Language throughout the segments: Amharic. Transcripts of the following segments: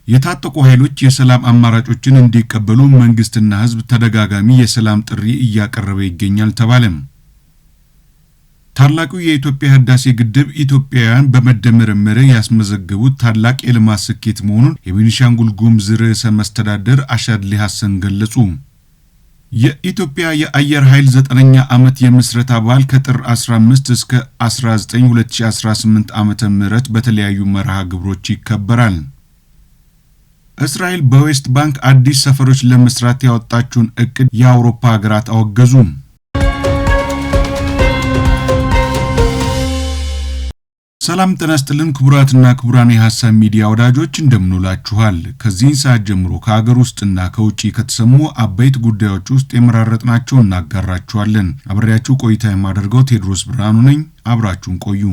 የታጠቁ ኃይሎች የሰላም አማራጮችን እንዲቀበሉ መንግስትና ህዝብ ተደጋጋሚ የሰላም ጥሪ እያቀረበ ይገኛል ተባለም። ታላቁ የኢትዮጵያ ህዳሴ ግድብ ኢትዮጵያውያን በመደመር መርህ ያስመዘገቡት ታላቅ የልማት ስኬት መሆኑን የቤኒሻንጉል ጉሙዝ ርዕሰ መስተዳድር አሻድሊ ሐሰን ገለጹ። የኢትዮጵያ የአየር ኃይል 9ኛ ዓመት የምስረታ በዓል ከጥር 15 እስከ 19 2018 ዓመተ ምህረት በተለያዩ መርሃ ግብሮች ይከበራል። እስራኤል በዌስት ባንክ አዲስ ሰፈሮች ለመስራት ያወጣችውን እቅድ የአውሮፓ ሀገራት አወገዙ። ሰላም ጤና ይስጥልን ክቡራትና ክቡራን የሐሳብ ሚዲያ ወዳጆች እንደምንውላችኋል። ከዚህ ሰዓት ጀምሮ ከሀገር ውስጥና ከውጪ ከተሰሙ አበይት ጉዳዮች ውስጥ የመራረጥናቸውን እናጋራችኋለን። አብሬያችሁ ቆይታ የማደርገው ቴዎድሮስ ብርሃኑ ነኝ። አብራችሁን ቆዩ።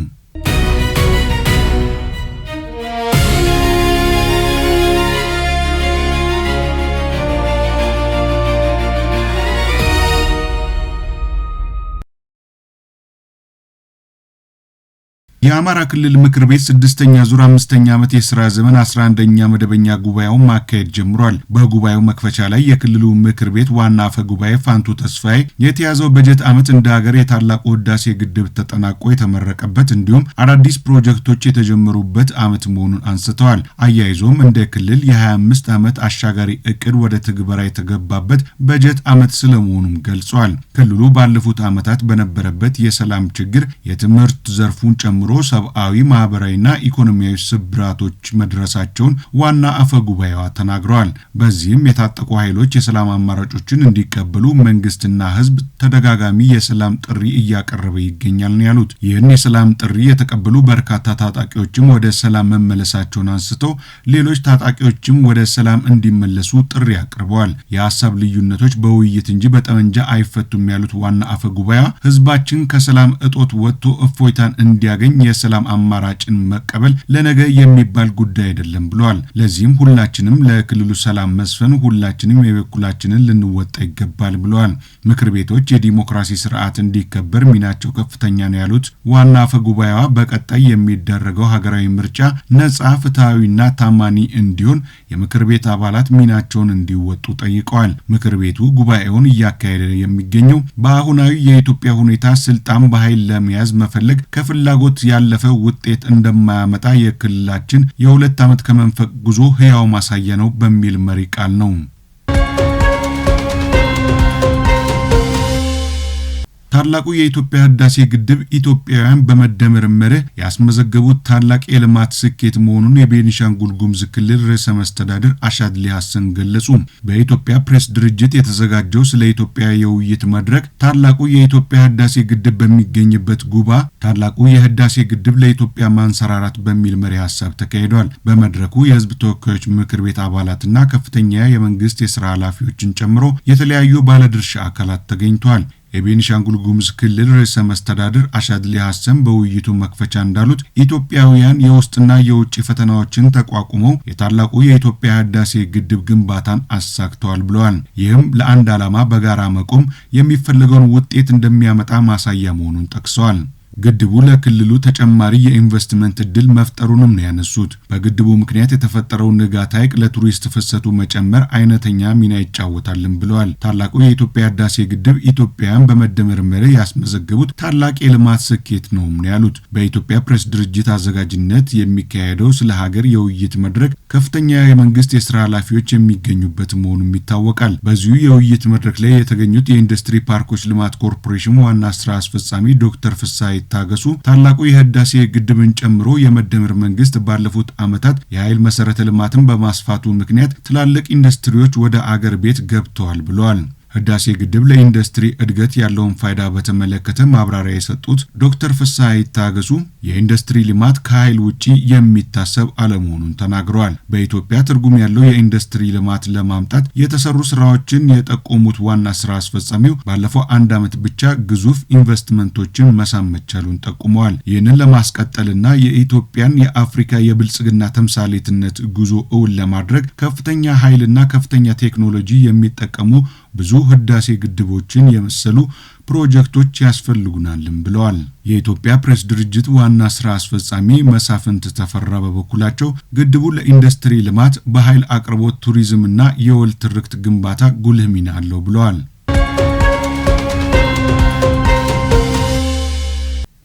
የአማራ ክልል ምክር ቤት 6ኛ ዙር 5ኛ ዓመት የሥራ ዘመን 11ኛ መደበኛ ጉባኤውን ማካሄድ ጀምሯል። በጉባኤው መክፈቻ ላይ የክልሉ ምክር ቤት ዋና አፈ ጉባኤ ፋንቱ ተስፋዬ የተያዘው በጀት ዓመት እንደ ሀገር የታላቁ ህዳሴ ግድብ ተጠናቆ የተመረቀበት እንዲሁም አዳዲስ ፕሮጀክቶች የተጀመሩበት ዓመት መሆኑን አንስተዋል። አያይዞም እንደ ክልል የ25 ዓመት አሻጋሪ እቅድ ወደ ትግበራ የተገባበት በጀት ዓመት ስለመሆኑም ገልጿል። ክልሉ ባለፉት ዓመታት በነበረበት የሰላም ችግር የትምህርት ዘርፉን ጨምሮ ሰብአዊ ማህበራዊና ኢኮኖሚያዊ ስብራቶች መድረሳቸውን ዋና አፈ ጉባኤዋ ተናግረዋል። በዚህም የታጠቁ ኃይሎች የሰላም አማራጮችን እንዲቀበሉ መንግስትና ህዝብ ተደጋጋሚ የሰላም ጥሪ እያቀረበ ይገኛል ነው ያሉት። ይህን የሰላም ጥሪ የተቀበሉ በርካታ ታጣቂዎችም ወደ ሰላም መመለሳቸውን አንስተው ሌሎች ታጣቂዎችም ወደ ሰላም እንዲመለሱ ጥሪ አቅርበዋል። የሐሳብ ልዩነቶች በውይይት እንጂ በጠመንጃ አይፈቱም ያሉት ዋና አፈ ጉባኤዋ ህዝባችን ከሰላም እጦት ወጥቶ እፎይታን እንዲያገኝ የሰላም አማራጭን መቀበል ለነገ የሚባል ጉዳይ አይደለም ብለዋል። ለዚህም ሁላችንም ለክልሉ ሰላም መስፈን ሁላችንም የበኩላችንን ልንወጣ ይገባል ብለዋል። ምክር ቤቶች የዲሞክራሲ ስርዓት እንዲከበር ሚናቸው ከፍተኛ ነው ያሉት ዋና አፈ ጉባኤዋ በቀጣይ የሚደረገው ሀገራዊ ምርጫ ነጻ፣ ፍትሃዊና ታማኒ እንዲሆን የምክር ቤት አባላት ሚናቸውን እንዲወጡ ጠይቀዋል። ምክር ቤቱ ጉባኤውን እያካሄደ የሚገኘው በአሁናዊ የኢትዮጵያ ሁኔታ ስልጣን በኃይል ለመያዝ መፈለግ ከፍላጎት ያለፈ ውጤት እንደማያመጣ የክልላችን የ2 ዓመት ከመንፈቅ ጉዞ ህያው ማሳያ ነው በሚል መሪ ቃል ነው። ታላቁ የኢትዮጵያ ህዳሴ ግድብ ኢትዮጵያውያን በመደመር መርህ ያስመዘገቡት ታላቅ የልማት ስኬት መሆኑን የቤኒሻንጉል ጉሙዝ ክልል ርዕሰ መስተዳድር አሻድሊ ሐሰን ገለጹ። በኢትዮጵያ ፕሬስ ድርጅት የተዘጋጀው ስለ ኢትዮጵያ የውይይት መድረክ ታላቁ የኢትዮጵያ ህዳሴ ግድብ በሚገኝበት ጉባ ታላቁ የህዳሴ ግድብ ለኢትዮጵያ ማንሰራራት በሚል መሪ ሐሳብ ተካሂዷል። በመድረኩ የህዝብ ተወካዮች ምክር ቤት አባላትና ከፍተኛ የመንግስት የሥራ ኃላፊዎችን ጨምሮ የተለያዩ ባለድርሻ አካላት ተገኝተዋል። የቤኒሻንጉል ጉሙዝ ክልል ርዕሰ መስተዳድር አሻድሊ ሐሰን በውይይቱ መክፈቻ እንዳሉት ኢትዮጵያውያን የውስጥና የውጭ ፈተናዎችን ተቋቁመው የታላቁ የኢትዮጵያ ህዳሴ ግድብ ግንባታን አሳክተዋል ብለዋል። ይህም ለአንድ ዓላማ በጋራ መቆም የሚፈልገውን ውጤት እንደሚያመጣ ማሳያ መሆኑን ጠቅሰዋል። ግድቡ ለክልሉ ተጨማሪ የኢንቨስትመንት እድል መፍጠሩንም ነው ያነሱት። በግድቡ ምክንያት የተፈጠረው ንጋት ሐይቅ ለቱሪስት ፍሰቱ መጨመር አይነተኛ ሚና ይጫወታልም ብለዋል። ታላቁ የኢትዮጵያ ህዳሴ ግድብ ኢትዮጵያውያን በመደመር መርህ ያስመዘገቡት ታላቅ የልማት ስኬት ነው ያሉት። በኢትዮጵያ ፕሬስ ድርጅት አዘጋጅነት የሚካሄደው ስለ ሀገር የውይይት መድረክ ከፍተኛ የመንግስት የሥራ ኃላፊዎች የሚገኙበት መሆኑም ይታወቃል። በዚሁ የውይይት መድረክ ላይ የተገኙት የኢንዱስትሪ ፓርኮች ልማት ኮርፖሬሽን ዋና ስራ አስፈጻሚ ዶክተር ፍሳይ ታገሱ ታላቁ የህዳሴ ግድብን ጨምሮ የመደመር መንግስት ባለፉት ዓመታት የኃይል መሰረተ ልማትን በማስፋቱ ምክንያት ትላልቅ ኢንዱስትሪዎች ወደ አገር ቤት ገብተዋል ብለዋል። ህዳሴ ግድብ ለኢንዱስትሪ እድገት ያለውን ፋይዳ በተመለከተ ማብራሪያ የሰጡት ዶክተር ፍሳይ ታገሱ የኢንዱስትሪ ልማት ከኃይል ውጪ የሚታሰብ አለመሆኑን ተናግረዋል። በኢትዮጵያ ትርጉም ያለው የኢንዱስትሪ ልማት ለማምጣት የተሰሩ ስራዎችን የጠቆሙት ዋና ስራ አስፈጻሚው ባለፈው 1 ዓመት ብቻ ግዙፍ ኢንቨስትመንቶችን መሳም መቻሉን ጠቁመዋል። ይህንን ለማስቀጠልና የኢትዮጵያን የአፍሪካ የብልጽግና ተምሳሌትነት ጉዞ እውን ለማድረግ ከፍተኛ ኃይልና ከፍተኛ ቴክኖሎጂ የሚጠቀሙ ብዙ ህዳሴ ግድቦችን የመሰሉ ፕሮጀክቶች ያስፈልጉናልም ብለዋል። የኢትዮጵያ ፕሬስ ድርጅት ዋና ስራ አስፈጻሚ መሳፍንት ተፈራ በበኩላቸው ግድቡ ለኢንዱስትሪ ልማት፣ በኃይል አቅርቦት፣ ቱሪዝምና የወል ትርክት ግንባታ ጉልህ ሚና አለው ብለዋል።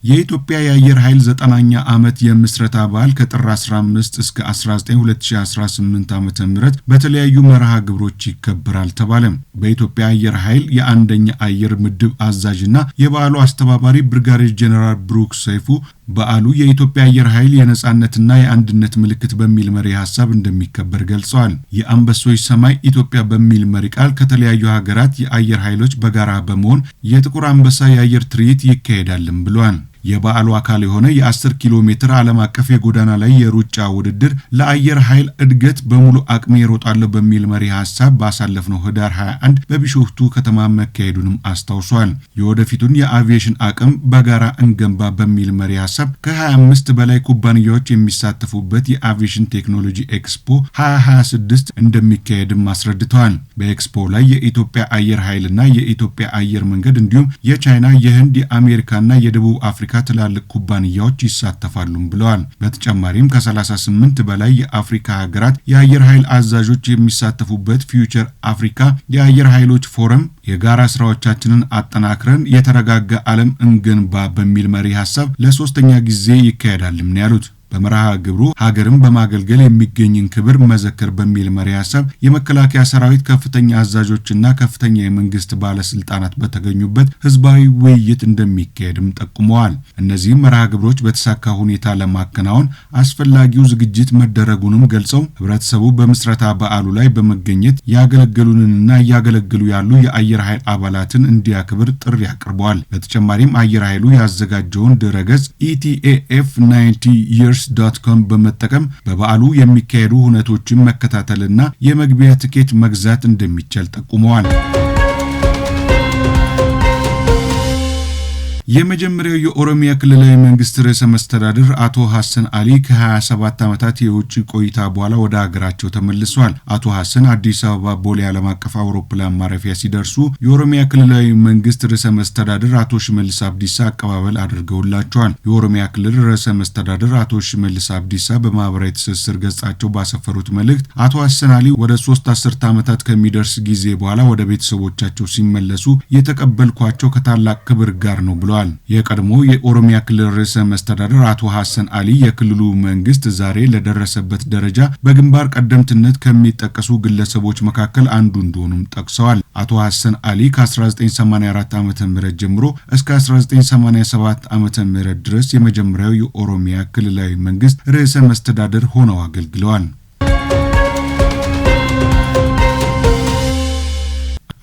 የኢትዮጵያ የአየር ኃይል 9ኛ ዓመት የምስረታ በዓል ከጥር 15 እስከ 19 2018 ዓ.ም በተለያዩ መርሃ ግብሮች ይከበራል ተባለ። በኢትዮጵያ አየር ኃይል የአንደኛ አየር ምድብ አዛዥና የበዓሉ አስተባባሪ ብርጋዴር ጄኔራል ብሩክ ሰይፉ በዓሉ የኢትዮጵያ አየር ኃይል የነጻነትና የአንድነት ምልክት በሚል መሪ ሐሳብ እንደሚከበር ገልጸዋል። የአንበሶች ሰማይ ኢትዮጵያ በሚል መሪ ቃል ከተለያዩ ሀገራት የአየር ኃይሎች በጋራ በመሆን የጥቁር አንበሳ የአየር ትርኢት ይካሄዳልም ብለዋል። የበዓሉ አካል የሆነ የ10 ኪሎ ሜትር ዓለም አቀፍ የጎዳና ላይ የሩጫ ውድድር ለአየር ኃይል እድገት በሙሉ አቅሜ እሮጣለሁ በሚል መሪ ሐሳብ ባሳለፍነው ህዳር 21 በቢሾፍቱ ከተማ መካሄዱንም አስታውሷል። የወደፊቱን የአቪዬሽን አቅም በጋራ እንገንባ በሚል መሪ ሐሳብ ከ25 በላይ ኩባንያዎች የሚሳተፉበት የአቪዬሽን ቴክኖሎጂ ኤክስፖ 2026 እንደሚካሄድም አስረድተዋል። በኤክስፖ ላይ የኢትዮጵያ አየር ኃይልና የኢትዮጵያ አየር መንገድ እንዲሁም የቻይና፣ የህንድ፣ የአሜሪካና የደቡብ አፍሪካ ትላልቅ ኩባንያዎች ይሳተፋሉም ብለዋል። በተጨማሪም ከ38 በላይ የአፍሪካ ሀገራት የአየር ኃይል አዛዦች የሚሳተፉበት ፊውቸር አፍሪካ የአየር ኃይሎች ፎረም የጋራ ስራዎቻችንን አጠናክረን የተረጋጋ ዓለም እንገንባ በሚል መሪ ሐሳብ ለሶስተኛ ጊዜ ይካሄዳልም ነው ያሉት። በመርሃ ግብሩ ሀገርን በማገልገል የሚገኝን ክብር መዘከር በሚል መሪ ሐሳብ የመከላከያ ሰራዊት ከፍተኛ አዛዦችና ከፍተኛ የመንግስት ባለስልጣናት በተገኙበት ህዝባዊ ውይይት እንደሚካሄድም ጠቁመዋል። እነዚህም መርሃ ግብሮች በተሳካ ሁኔታ ለማከናወን አስፈላጊው ዝግጅት መደረጉንም ገልጸው ህብረተሰቡ በምስረታ በዓሉ ላይ በመገኘት ያገለገሉንና እያገለገሉ ያሉ የአየር ኃይል አባላትን እንዲያክብር ጥሪ አቅርበዋል። በተጨማሪም አየር ኃይሉ ያዘጋጀውን ድረገጽ etaf90years.com በመጠቀም በበዓሉ የሚካሄዱ ሁነቶችን መከታተልና የመግቢያ ትኬት መግዛት እንደሚቻል ጠቁመዋል። የመጀመሪያው የኦሮሚያ ክልላዊ መንግስት ርዕሰ መስተዳድር አቶ ሐሰን አሊ ከ27 ዓመታት የውጭ ቆይታ በኋላ ወደ ሀገራቸው ተመልሰዋል። አቶ ሐሰን አዲስ አበባ ቦሌ ዓለም አቀፍ አውሮፕላን ማረፊያ ሲደርሱ የኦሮሚያ ክልላዊ መንግስት ርዕሰ መስተዳድር አቶ ሽመልስ አብዲሳ አቀባበል አድርገውላቸዋል። የኦሮሚያ ክልል ርዕሰ መስተዳድር አቶ ሽመልስ አብዲሳ በማህበራዊ ትስስር ገጻቸው ባሰፈሩት መልእክት አቶ ሐሰን አሊ ወደ 3 አስርት ዓመታት ከሚደርስ ጊዜ በኋላ ወደ ቤተሰቦቻቸው ሲመለሱ የተቀበልኳቸው ከታላቅ ክብር ጋር ነው ብለዋል። የቀድሞ የኦሮሚያ ክልል ርዕሰ መስተዳድር አቶ ሐሰን አሊ የክልሉ መንግስት ዛሬ ለደረሰበት ደረጃ በግንባር ቀደምትነት ከሚጠቀሱ ግለሰቦች መካከል አንዱ እንደሆኑም ጠቅሰዋል። አቶ ሐሰን አሊ ከ1984 ዓ.ም ጀምሮ እስከ 1987 ዓ.ም ድረስ የመጀመሪያው የኦሮሚያ ክልላዊ መንግስት ርዕሰ መስተዳድር ሆነው አገልግለዋል።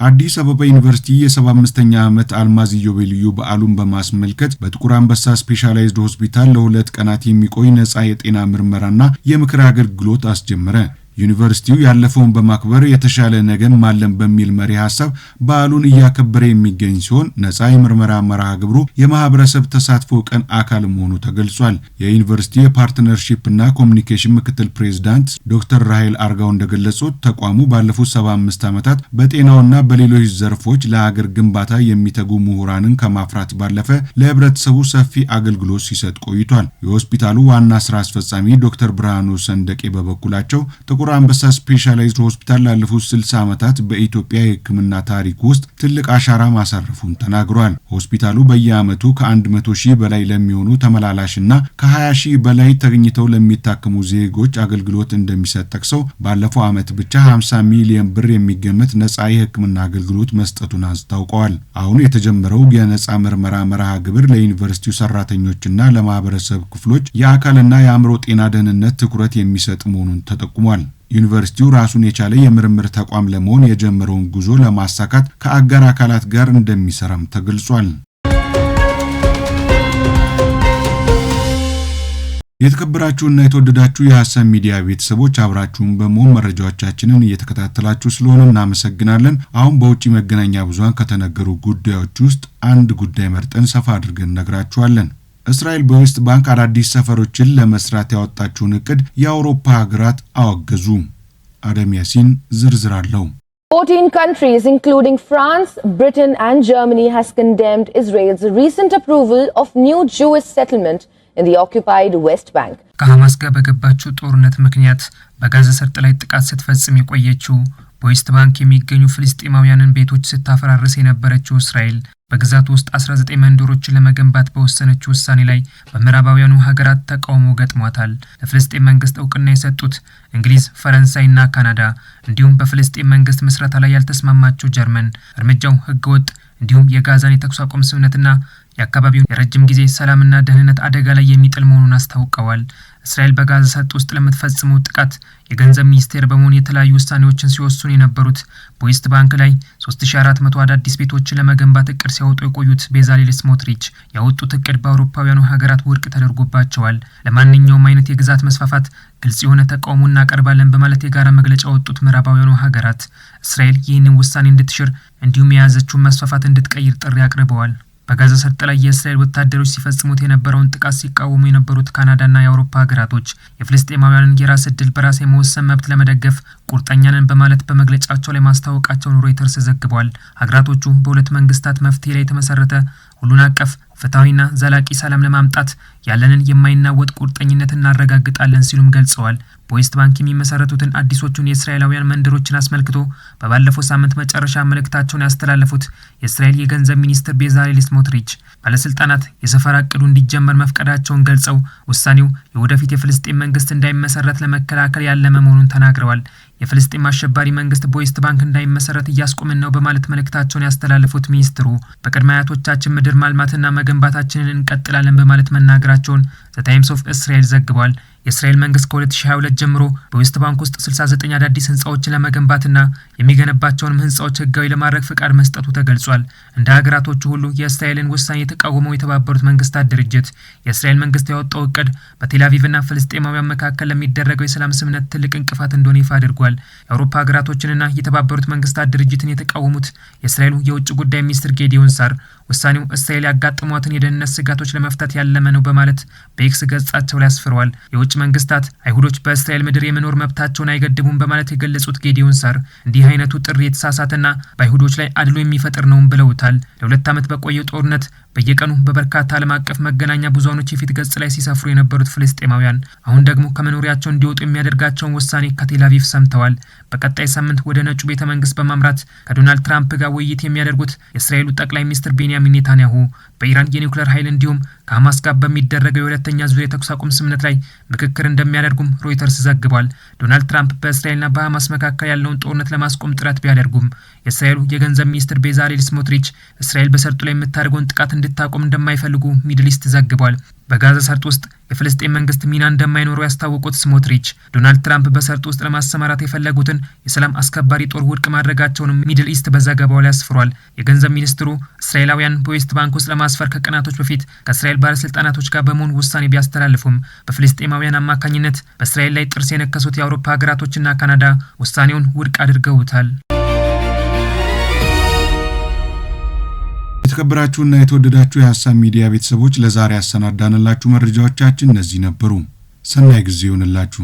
አዲስ አበባ ዩኒቨርሲቲ የ75ኛ ዓመት አልማዝ ኢዮቤልዩ በዓሉን በማስመልከት በጥቁር አንበሳ ስፔሻላይዝድ ሆስፒታል ለ2 ቀናት የሚቆይ ነፃ የጤና ምርመራና የምክር አገልግሎት አስጀመረ። ዩኒቨርሲቲው ያለፈውን በማክበር የተሻለ ነገን ማለም በሚል መሪ ሐሳብ በዓሉን እያከበረ የሚገኝ ሲሆን ነፃ የምርመራ መርሃ ግብሩ የማህበረሰብ ተሳትፎ ቀን አካል መሆኑ ተገልጿል። የዩኒቨርሲቲ የፓርትነርሺፕና ኮሚኒኬሽን ምክትል ፕሬዝዳንት ዶክተር ራሄል አርጋው እንደገለጹት ተቋሙ ባለፉት 75 ዓመታት በጤናውና በሌሎች ዘርፎች ለሀገር ግንባታ የሚተጉ ምሁራንን ከማፍራት ባለፈ ለህብረተሰቡ ሰፊ አገልግሎት ሲሰጥ ቆይቷል። የሆስፒታሉ ዋና ስራ አስፈጻሚ ዶክተር ብርሃኑ ሰንደቄ በበኩላቸው ጥቁር አንበሳ ስፔሻላይዝድ ሆስፒታል ላለፉት 60 ዓመታት በኢትዮጵያ የሕክምና ታሪክ ውስጥ ትልቅ አሻራ ማሳረፉን ተናግሯል። ሆስፒታሉ በየዓመቱ ከ100 ሺህ በላይ ለሚሆኑ ተመላላሽና ከ20 ሺህ በላይ ተገኝተው ለሚታከሙ ዜጎች አገልግሎት እንደሚሰጥ ጠቅሰው ባለፈው ዓመት ብቻ 50 ሚሊዮን ብር የሚገመት ነፃ የሕክምና አገልግሎት መስጠቱን አስታውቀዋል። አሁን የተጀመረው የነፃ ምርመራ መርሃ ግብር ለዩኒቨርሲቲው ሰራተኞችና ለማህበረሰብ ክፍሎች የአካልና የአእምሮ ጤና ደህንነት ትኩረት የሚሰጥ መሆኑን ተጠቁሟል። ዩኒቨርሲቲው ራሱን የቻለ የምርምር ተቋም ለመሆን የጀመረውን ጉዞ ለማሳካት ከአጋር አካላት ጋር እንደሚሰራም ተገልጿል። የተከበራችሁና የተወደዳችሁ የሐሳብ ሚዲያ ቤተሰቦች አብራችሁን በመሆን መረጃዎቻችንን እየተከታተላችሁ ስለሆነ እናመሰግናለን። አሁን በውጪ መገናኛ ብዙሃን ከተነገሩ ጉዳዮች ውስጥ አንድ ጉዳይ መርጠን ሰፋ አድርገን ነግራችኋለን። እስራኤል በዌስት ባንክ አዳዲስ ሰፈሮችን ለመስራት ያወጣችውን እቅድ የአውሮፓ ሀገራት አወገዙ። አደም ያሲን ዝርዝር አለው። 14 countries, including France, Britain and Germany, has condemned Israel's recent approval of new Jewish settlement in the occupied West Bank. ከሐማስ ጋር በገባችው ጦርነት ምክንያት በጋዛ ሰርጥ ላይ ጥቃት ስትፈጽም የቆየችው በዌስት ባንክ የሚገኙ ፍልስጤማውያንን ቤቶች ስታፈራርስ የነበረችው እስራኤል በግዛቱ ውስጥ 19 መንደሮችን ለመገንባት በወሰነችው ውሳኔ ላይ በምዕራባውያኑ ሀገራት ተቃውሞ ገጥሟታል። ለፍልስጤም መንግስት እውቅና የሰጡት እንግሊዝ፣ ፈረንሳይና ካናዳ እንዲሁም በፍልስጤም መንግስት መስረታ ላይ ያልተስማማችው ጀርመን እርምጃው ህገወጥ እንዲሁም የጋዛን የተኩስ አቁም ስምምነትና የአካባቢውን የረጅም ጊዜ ሰላምና ደህንነት አደጋ ላይ የሚጥል መሆኑን አስታውቀዋል። እስራኤል በጋዛ ሰርጥ ውስጥ ለምትፈጽመው ጥቃት የገንዘብ ሚኒስቴር በመሆን የተለያዩ ውሳኔዎችን ሲወስኑ የነበሩት በዌስት ባንክ ላይ 3400 አዳዲስ ቤቶችን ለመገንባት እቅድ ሲያወጡ የቆዩት ቤዛሌል ስሞትሪች ያወጡት እቅድ በአውሮፓውያኑ ሀገራት ውድቅ ተደርጎባቸዋል። ለማንኛውም አይነት የግዛት መስፋፋት ግልጽ የሆነ ተቃውሞ እናቀርባለን በማለት የጋራ መግለጫ ያወጡት ምዕራባውያኑ ሀገራት እስራኤል ይህንን ውሳኔ እንድትሽር እንዲሁም የያዘችውን መስፋፋት እንድትቀይር ጥሪ አቅርበዋል። በጋዛ ሰርጥ ላይ የእስራኤል ወታደሮች ሲፈጽሙት የነበረውን ጥቃት ሲቃወሙ የነበሩት ካናዳና የአውሮፓ ሀገራቶች የፍልስጤማውያንን የራስ ዕድል በራስ የመወሰን መብት ለመደገፍ ቁርጠኛ ነን በማለት በመግለጫቸው ላይ ማስታወቃቸውን ሮይተርስ ዘግቧል። ሀገራቶቹ በሁለት መንግስታት መፍትሄ ላይ የተመሰረተ ሁሉን አቀፍ ፍትሐዊና ዘላቂ ሰላም ለማምጣት ያለንን የማይናወጥ ቁርጠኝነት እናረጋግጣለን ሲሉም ገልጸዋል። በዌስት ባንክ የሚመሰረቱትን አዲሶቹን የእስራኤላውያን መንደሮችን አስመልክቶ በባለፈው ሳምንት መጨረሻ መልእክታቸውን ያስተላለፉት የእስራኤል የገንዘብ ሚኒስትር ቤዛሌል ስሞትሪች ባለስልጣናት የሰፈራ እቅዱ እንዲጀመር መፍቀዳቸውን ገልጸው ውሳኔው የወደፊት የፍልስጤም መንግስት እንዳይመሰረት ለመከላከል ያለመ መሆኑን ተናግረዋል። የፍልስጤም አሸባሪ መንግስት በዌስት ባንክ እንዳይመሰረት እያስቆምን ነው በማለት መልእክታቸውን ያስተላለፉት ሚኒስትሩ በቅድመ አያቶቻችን ምድር ማልማትና መገንባታችንን እንቀጥላለን በማለት መናገራቸውን ዘ ታይምስ ኦፍ እስራኤል ዘግቧል። የእስራኤል መንግስት ከ2022 ጀምሮ በዌስት ባንክ ውስጥ 69 አዳዲስ ህንጻዎችን ለመገንባትና የሚገነባቸውንም ህንጻዎች ህጋዊ ለማድረግ ፍቃድ መስጠቱ ተገልጿል። እንደ ሀገራቶቹ ሁሉ የእስራኤልን ውሳኔ የተቃወመው የተባበሩት መንግስታት ድርጅት የእስራኤል መንግስት ያወጣው እቅድ በቴል አቪቭና ፍልስጤማውያን መካከል ለሚደረገው የሰላም ስምምነት ትልቅ እንቅፋት እንደሆነ ይፋ አድርጓል። የአውሮፓ ሀገራቶችንና የተባበሩት መንግስታት ድርጅትን የተቃወሙት የእስራኤሉ የውጭ ጉዳይ ሚኒስትር ጌዲዮን ሳር ውሳኔው እስራኤል ያጋጠሟትን የደህንነት ስጋቶች ለመፍታት ያለመ ነው በማለት በኤክስ ገጻቸው ላይ አስፍረዋል። የውጭ መንግስታት አይሁዶች በእስራኤል ምድር የመኖር መብታቸውን አይገድቡም በማለት የገለጹት ጌዲዮን ሳር እንዲህ አይነቱ ጥሪ የተሳሳተና በአይሁዶች ላይ አድሎ የሚፈጥር ነውም ብለውታል። ለ2 ዓመት በቆየው ጦርነት በየቀኑ በበርካታ ዓለም አቀፍ መገናኛ ብዙሃኖች የፊት ገጽ ላይ ሲሰፍሩ የነበሩት ፍልስጤማውያን አሁን ደግሞ ከመኖሪያቸው እንዲወጡ የሚያደርጋቸውን ውሳኔ ከቴል አቪቭ ሰምተዋል። በቀጣይ ሳምንት ወደ ነጩ ቤተ መንግስት በማምራት ከዶናልድ ትራምፕ ጋር ውይይት የሚያደርጉት የእስራኤሉ ጠቅላይ ሚኒስትር ቤንያሚን ኔታንያሁ በኢራን የኒውክሌር ኃይል እንዲሁም ከሐማስ ጋር በሚደረገው የሁለተኛ ዙር የተኩስ አቁም ስምምነት ላይ ምክክር እንደሚያደርጉም ሮይተርስ ዘግቧል። ዶናልድ ትራምፕ በእስራኤልና በሐማስ መካከል ያለውን ጦርነት ለማስቆም ጥረት ቢያደርጉም የእስራኤሉ የገንዘብ ሚኒስትር ቤዛሌል ስሞትሪች እስራኤል በሰርጡ ላይ የምታደርገውን ጥቃት እንድታቆም እንደማይፈልጉ ሚድል ኢስት ዘግቧል። በጋዛ ሰርጥ ውስጥ የፍልስጤም መንግስት ሚና እንደማይኖረው ያስታወቁት ስሞትሪች ዶናልድ ትራምፕ በሰርጥ ውስጥ ለማሰማራት የፈለጉትን የሰላም አስከባሪ ጦር ውድቅ ማድረጋቸውንም ሚድል ኢስት በዘገባው ላይ አስፍሯል። የገንዘብ ሚኒስትሩ እስራኤላውያን በዌስት ባንክ ውስጥ ለማስፈር ከቀናቶች በፊት ከእስራኤል ባለስልጣናቶች ጋር በመሆን ውሳኔ ቢያስተላልፉም በፍልስጤማውያን አማካኝነት በእስራኤል ላይ ጥርስ የነከሱት የአውሮፓ ሀገራቶችና ካናዳ ውሳኔውን ውድቅ አድርገውታል። የተከበራችሁና የተወደዳችሁ የሐሳብ ሚዲያ ቤተሰቦች ለዛሬ ያሰናዳንላችሁ መረጃዎቻችን እነዚህ ነበሩ። ሰናይ ጊዜ ይሁንላችሁ።